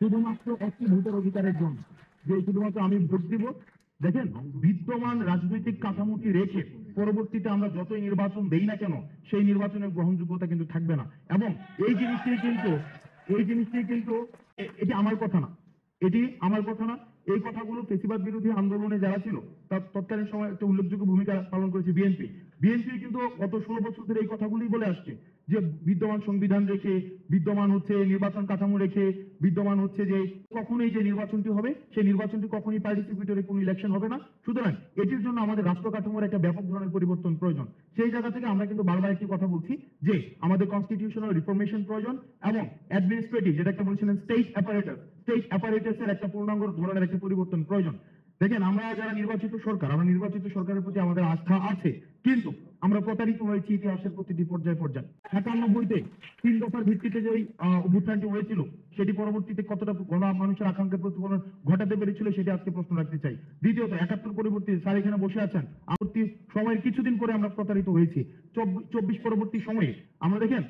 শুধুমাত্র একটি ভোটের অধিকারের জন্য, যে শুধুমাত্র আমি ভোট দিব। দেখেন, বিদ্যমান রাজনৈতিক কাঠামোটি রেখে পরবর্তীতে আমরা যতই নির্বাচন দেই না কেন, সেই নির্বাচনের গ্রহণযোগ্যতা কিন্তু থাকবে না। এবং এই জিনিসটি কিন্তু এটি আমার কথা না, এটি আমার কথা না। এই কথাগুলো ফেসিবাদ বিরোধী আন্দোলনে যারা ছিল তার তৎকালীন সময় একটা উল্লেখযোগ্য ভূমিকা পালন করেছে বিএনপি কিন্তু গত 16 বছর ধরে এই কথাগুলি বলে আসছে যে বিদ্যমান সংবিধান রেখে, বিদ্যমান হচ্ছে নির্বাচন কাঠামো রেখে, বিদ্যমান হচ্ছে যে কখনোই যে নির্বাচনটি হবে সেই নির্বাচনটি কখনোই পার্টিসিপেটরি কোনো ইলেকশন হবে না। সুতরাং এটির জন্য আমাদের রাষ্ট্র কাঠামোর একটা ব্যাপক ধরনের পরিবর্তন প্রয়োজন। সেই জায়গা থেকে আমরা কিন্তু বারবার একটি কথা বলছি যে আমাদের কনস্টিটিউশনাল রিফরমেশন প্রয়োজন এবং অ্যাডমিনিস্ট্রেটিভ, যেটাকে বলছিলেন স্টেট অ্যাপারেটাসের একটা পূর্ণাঙ্গ ধরনের একটা পরিবর্তন প্রয়োজন। দেখেন, আমরা যারা নির্বাচিত সরকার, আমরা নির্বাচিত সরকারের প্রতি আমাদের আস্থা আছে, কিন্তু আমরা প্রতারিত হয়েছি ইতিহাসের প্রতিটি পর্যায়ে। ৯১-তে ৩ দফার ভিত্তিতে যে অভ্যুত্থানটি হয়েছিল সেটি পরবর্তীতে কতটা মানুষের আকাঙ্ক্ষার প্রতিফলন ঘটাতে পেরেছিল সেটি আজকে প্রশ্ন রাখতে চাই। দ্বিতীয়ত, ৭১ পরবর্তী স্যার এখানে বসে আছেন, পরবর্তী সময়ের কিছুদিন পরে আমরা প্রতারিত হয়েছি। ২৪ পরবর্তী সময়ে আমরা দেখেন,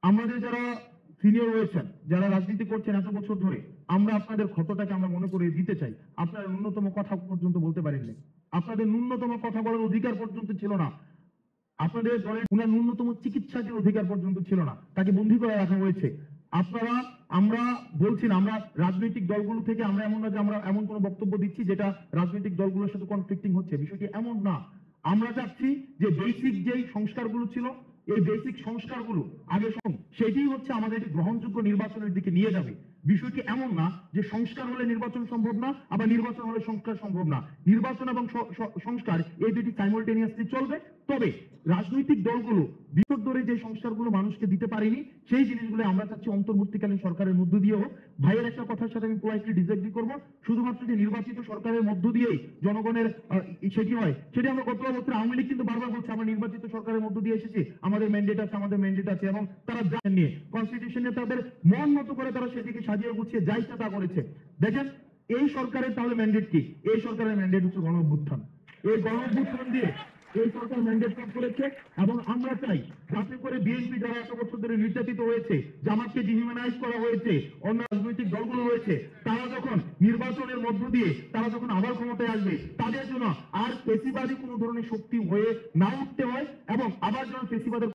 আমাদের যারা সিনিয়র রয়েছেন, যারা রাজনীতি করছেন এত বছর ধরে, আমরা আপনাদের ক্ষতটাকে আমরা মনে করে দিতে চাই। আপনারা ন্যূনতম কথা পর্যন্ত বলতে পারেননি, আপনাদের ন্যূনতম কথা বলার অধিকার পর্যন্ত ছিল না, আপনাদের দলের উনার ন্যূনতম চিকিৎসার অধিকার পর্যন্ত ছিল না, তাকে বন্দী করে রাখা হয়েছে। আপনারা, আমরা বলছি না আমরা রাজনৈতিক দলগুলো থেকে আমরা এমন না যে আমরা এমন কোনো বক্তব্য দিচ্ছি যেটা রাজনৈতিক দলগুলোর সাথে কনফ্লিক্টিং হচ্ছে, বিষয়টি এমন না। আমরা চাচ্ছি যে বেসিক যেই সংস্কারগুলো ছিল, এই বেসিক সংস্কারগুলো আগে সেটি হচ্ছে আমাদের গ্রহণযোগ্য নির্বাচনের দিকে নিয়ে যাবে। বিষয়টি এমন না যে সংস্কার হলে নির্বাচন সম্ভব না, আবার নির্বাচন হলে সংস্কার সম্ভব না। নির্বাচন এবং সংস্কার এই দুটি সাইমultaneously চলবে। তবে রাজনৈতিক দলগুলো বিগত ধরে যে সংস্কারগুলো মানুষকে দিতে পারেনি সেই জিনিসগুলো আমরা চাচ্ছি অন্তর্বর্তীকালীন সরকারের মধ্য দিয়েও। ভাইয়ের একটা কথার সাথে আমি পোলাইটলি ডিসএগ্রি করব, শুধুমাত্র যে নির্বাচিত সরকারের মধ্য দিয়েই জনগণের সেটি হয়, সেটি আমরা গত বছর আওয়ামী লীগ কিন্তু বারবার বলছে আমরা নির্বাচিত সরকারের মধ্য দিয়ে এসেছি, আমাদের ম্যান্ডেট আছে এবং তারা জানেন নিয়ে কনস্টিটিউশনে তাদের মন মতো করে তারা সেটিকে সাজিয়ে গুছিয়ে যা ইচ্ছা তা করেছে। দেখেন, এই সরকারের তাহলে ম্যান্ডেট কি? এই সরকারের ম্যান্ডেট হচ্ছে গণ অভ্যুত্থান। এই গণ অভ্যুত্থান দিয়ে এই সরকার ম্যান্ডেট পাস করেছে এবং আমরা চাই যাতে করে বিএনপি যারা এত বছর ধরে নির্যাতিত হয়েছে, জামাতকে ডিহিউম্যানাইজ করা হয়েছে, অন্য রাজনৈতিক দলগুলো রয়েছে, তারা যখন নির্বাচনের মধ্য দিয়ে তারা যখন আবার ক্ষমতায় আসবে, তাদের জন্য আর ফেসিবাদী কোনো ধরনের শক্তি হয়ে না উঠতে হয় এবং আবার যেন ফেসিবাদের